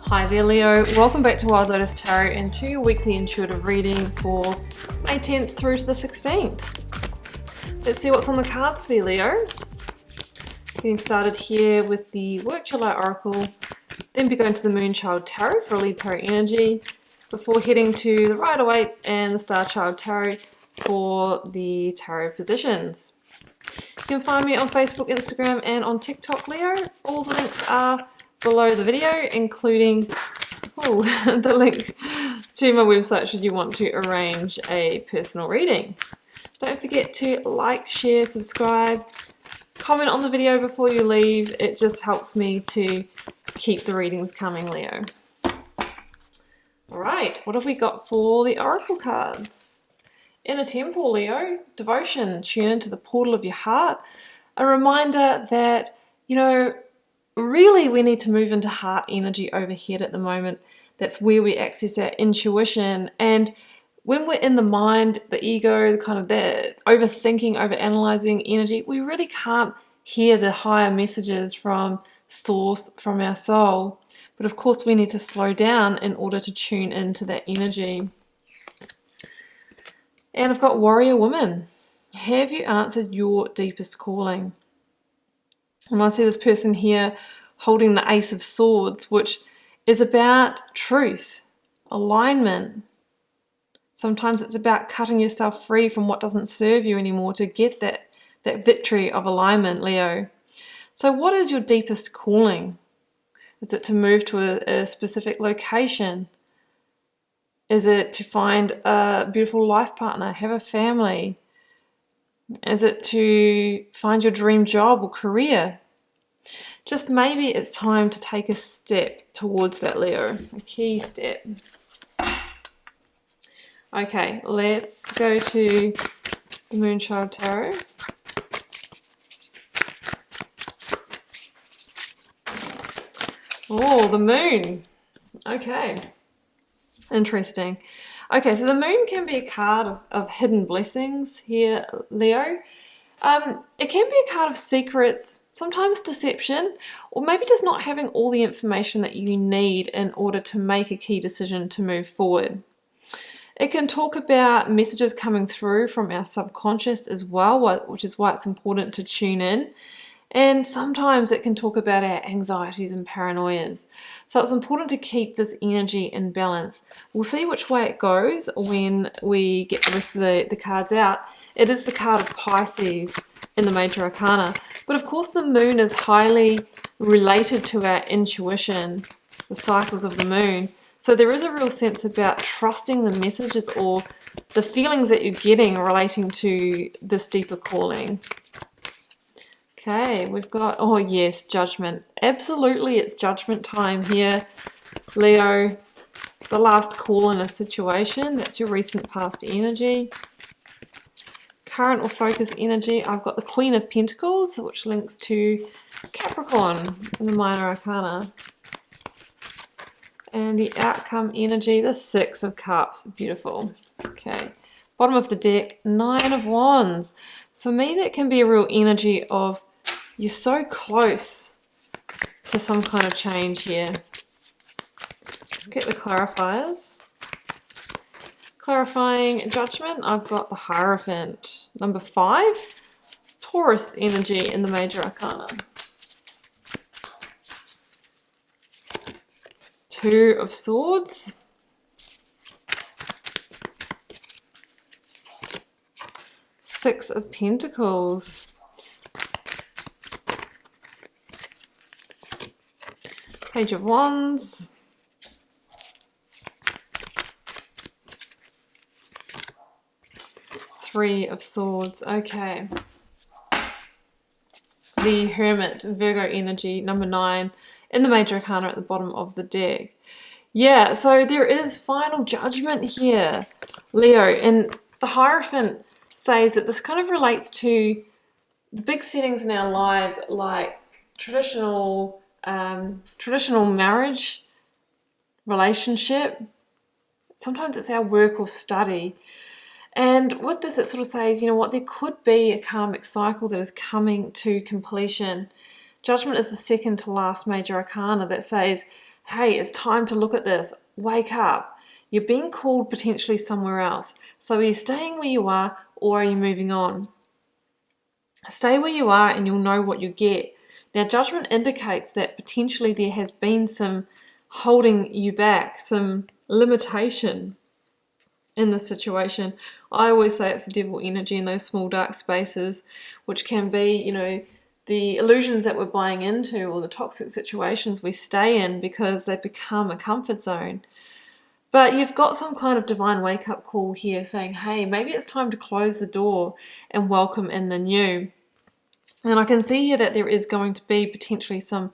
Hi there Leo, welcome back to Wild Lotus Tarot and to your weekly intuitive reading for May 10th through to the 16th. Let's see what's on the cards for you, Leo. Getting started here with the Work Your Light Oracle, then be going to the Moon Child Tarot for a lead tarot energy, before heading to the Rider-Waite and the Star Child Tarot for the tarot positions. You can find me on Facebook, Instagram and on TikTok, Leo. All the links are below the video, including the link to my website should you want to arrange a personal reading. Don't forget to like, share, subscribe, comment on the video before you leave. It just helps me to keep the readings coming, Leo. Alright, what have we got for the oracle cards? Inner Temple, Leo. Devotion. Tune into the portal of your heart. A reminder that, really we need to move into heart energy overhead at the moment. That's where we access our intuition. And when we're in the mind, the ego, the overthinking, overanalyzing energy, we really can't hear the higher messages from source, from our soul. But of course we need to slow down in order to tune into that energy. And I've got Warrior Woman. Have you answered your deepest calling? And I see this person here holding the Ace of Swords, which is about truth, alignment. Sometimes it's about cutting yourself free from what doesn't serve you anymore to get that victory of alignment, Leo. So what is your deepest calling? Is it to move to a specific location? Is it to find a beautiful life partner, have a family? Is it to find your dream job or career? Just maybe it's time to take a step towards that, Leo. A key step. Okay, let's go to the Moon Child Tarot. Oh, the moon. Okay. Interesting. Okay, so the moon can be a card of hidden blessings here, Leo. It can be a card of secrets, sometimes deception, or maybe just not having all the information that you need in order to make a key decision to move forward. It can talk about messages coming through from our subconscious as well, which is why it's important to tune in. And sometimes it can talk about our anxieties and paranoias. So it's important to keep this energy in balance. We'll see which way it goes when we get the rest of the cards out. It is the card of Pisces in the Major Arcana. But of course the moon is highly related to our intuition, the cycles of the moon. So there is a real sense about trusting the messages or the feelings that you're getting relating to this deeper calling. Okay, we've got, oh yes, judgment. Absolutely, it's judgment time here, Leo. The last call in a situation, that's your recent past energy. Current or focus energy, I've got the Queen of Pentacles, which links to Capricorn in the Minor Arcana. And the outcome energy, the Six of Cups, beautiful. Okay, bottom of the deck, Nine of Wands. For me, that can be a real energy of you're so close to some kind of change here. Let's get the clarifiers. Clarifying judgment, I've got the Hierophant. Number 5, Taurus energy in the Major Arcana. 2 of Swords. Six of Pentacles. Page of Wands. Three of Swords. Okay. The Hermit, Virgo energy, number 9, in the Major Arcana at the bottom of the deck. Yeah, so there is final judgment here, Leo, and the Hierophant says that this kind of relates to the big settings in our lives, like traditional marriage, relationship. Sometimes it's our work or study. And with this, it sort of says, you know what, there could be a karmic cycle that is coming to completion. Judgment is the second to last major arcana that says, hey, it's time to look at this. Wake up. You're being called potentially somewhere else. So are you staying where you are, or are you moving on? Stay where you are and you'll know what you get. Now, judgment indicates that potentially there has been some holding you back, some limitation in this situation. I always say it's the devil energy in those small dark spaces, which can be, you know, the illusions that we're buying into or the toxic situations we stay in because they become a comfort zone. But you've got some kind of divine wake-up call here saying, hey, maybe it's time to close the door and welcome in the new. And I can see here that there is going to be potentially some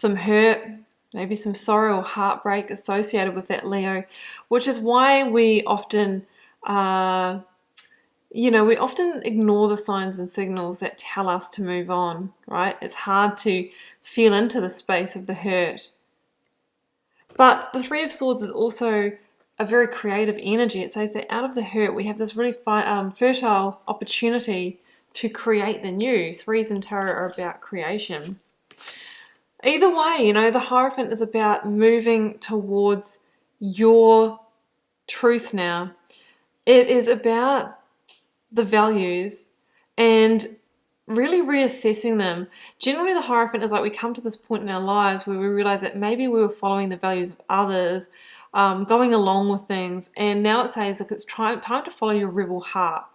hurt, maybe some sorrow or heartbreak associated with that, Leo, which is why we often, we often ignore the signs and signals that tell us to move on, right? It's hard to feel into the space of the hurt. But the Three of Swords is also a very creative energy. It says that out of the hurt, we have this really fertile opportunity to create the new. Threes in tarot are about creation. Either way, you know, the Hierophant is about moving towards your truth now. It is about the values and really reassessing them. Generally, the Hierophant is like we come to this point in our lives where we realize that maybe we were following the values of others, going along with things, and now it says, look, it's time to follow your rebel heart.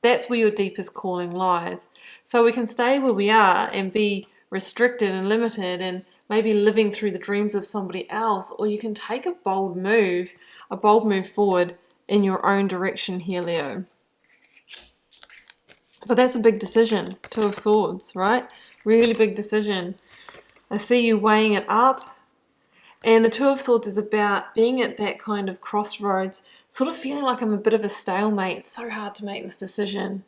That's where your deepest calling lies. So we can stay where we are and be restricted and limited and maybe living through the dreams of somebody else, or you can take a bold move forward in your own direction here, Leo. But that's a big decision, Two of Swords, right? Really big decision. I see you weighing it up. And the Two of Swords is about being at that kind of crossroads, sort of feeling like I'm a bit of a stalemate. It's so hard to make this decision.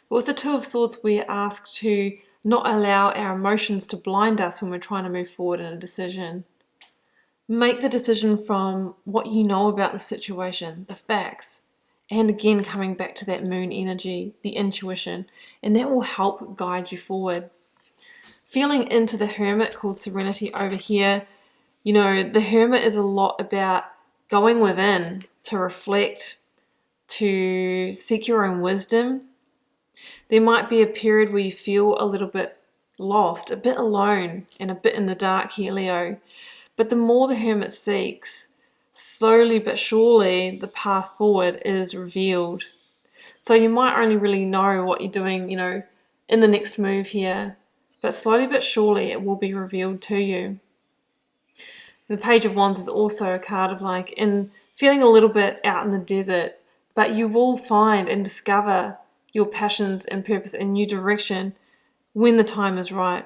But with the Two of Swords, we're asked to not allow our emotions to blind us when we're trying to move forward in a decision. Make the decision from what you know about the situation, the facts. And again, coming back to that moon energy, the intuition, and that will help guide you forward. Feeling into the Hermit called Serenity over here, you know, the Hermit is a lot about going within to reflect, to seek your own wisdom. There might be a period where you feel a little bit lost, a bit alone, and a bit in the dark here, Leo. But the more the Hermit seeks, slowly but surely the path forward is revealed. So you might only really know what you're doing, you know, in the next move here, but slowly but surely it will be revealed to you. The Page of Wands is also a card of like in feeling a little bit out in the desert, but you will find and discover your passions and purpose in new direction when the time is right.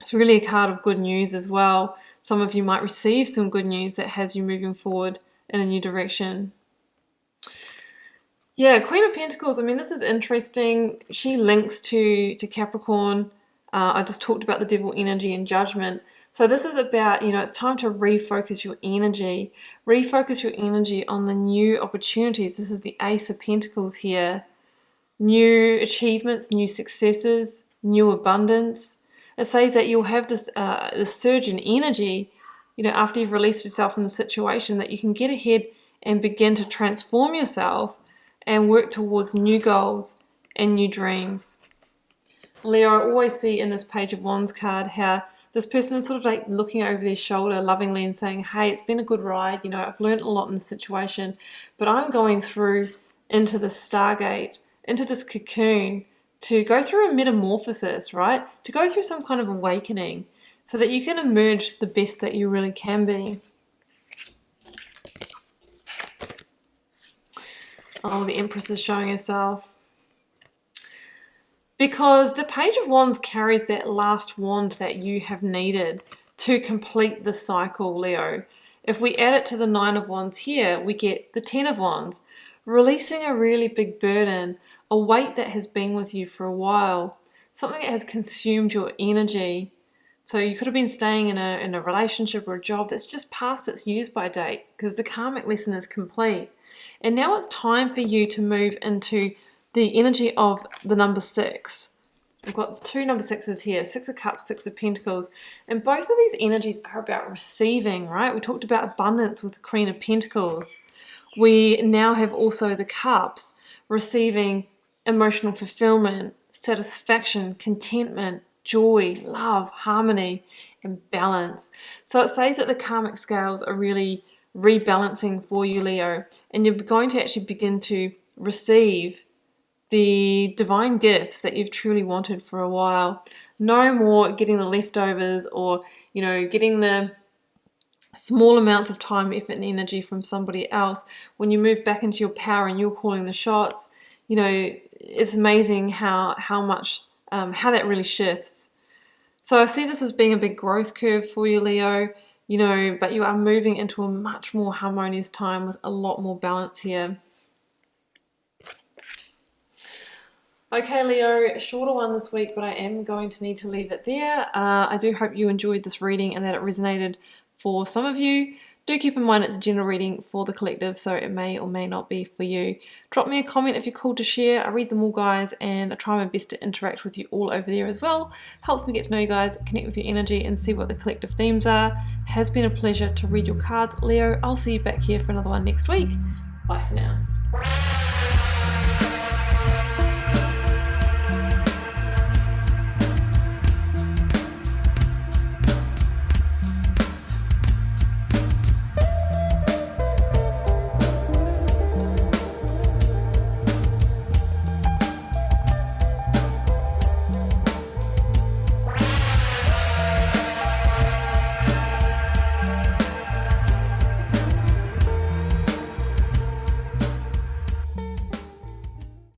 It's really a card of good news as well. Some of you might receive some good news that has you moving forward in a new direction. Yeah, Queen of Pentacles, I mean, this is interesting. She links to Capricorn. I just talked about the devil energy and judgment. So this is about, you know, it's time to refocus your energy. Refocus your energy on the new opportunities. This is the Ace of Pentacles here. New achievements, new successes, new abundance. It says that you'll have this surge in energy, you know, after you've released yourself from the situation, that you can get ahead and begin to transform yourself and work towards new goals and new dreams. Leo, I always see in this Page of Wands card how this person is sort of like looking over their shoulder lovingly and saying, hey, it's been a good ride, you know, I've learned a lot in this situation, but I'm going through into the Stargate, into this cocoon, to go through a metamorphosis, right? To go through some kind of awakening so that you can emerge the best that you really can be. Oh, the Empress is showing herself. Because the Page of Wands carries that last wand that you have needed to complete the cycle, Leo. If we add it to the Nine of Wands here, we get the Ten of Wands, releasing a really big burden, a weight that has been with you for a while, something that has consumed your energy. So you could have been staying in a relationship or a job that's just past its use-by date because the karmic lesson is complete. And now it's time for you to move into the energy of the number 6. We've got two number sixes here, Six of Cups, Six of Pentacles. And both of these energies are about receiving, right? We talked about abundance with the Queen of Pentacles. We now have also the Cups, receiving emotional fulfillment, satisfaction, contentment, joy, love, harmony, and balance. So it says that the karmic scales are really rebalancing for you, Leo, and you're going to actually begin to receive the divine gifts that you've truly wanted for a while. No more getting the leftovers, or, you know, getting the small amounts of time, effort, and energy from somebody else. When you move back into your power and you're calling the shots, you know, it's amazing how much how that really shifts. So I see this as being a big growth curve for you, Leo, you know, but you are moving into a much more harmonious time with a lot more balance here. Okay, Leo, a shorter one this week, but I am going to need to leave it there. I do hope you enjoyed this reading and that it resonated for some of you. Do keep in mind it's a general reading for the collective, so it may or may not be for you. Drop me a comment if you're called to share. I read them all, guys, and I try my best to interact with you all over there as well. Helps me get to know you guys, connect with your energy, and see what the collective themes are. Has been a pleasure to read your cards, Leo. I'll see you back here for another one next week. Bye for now.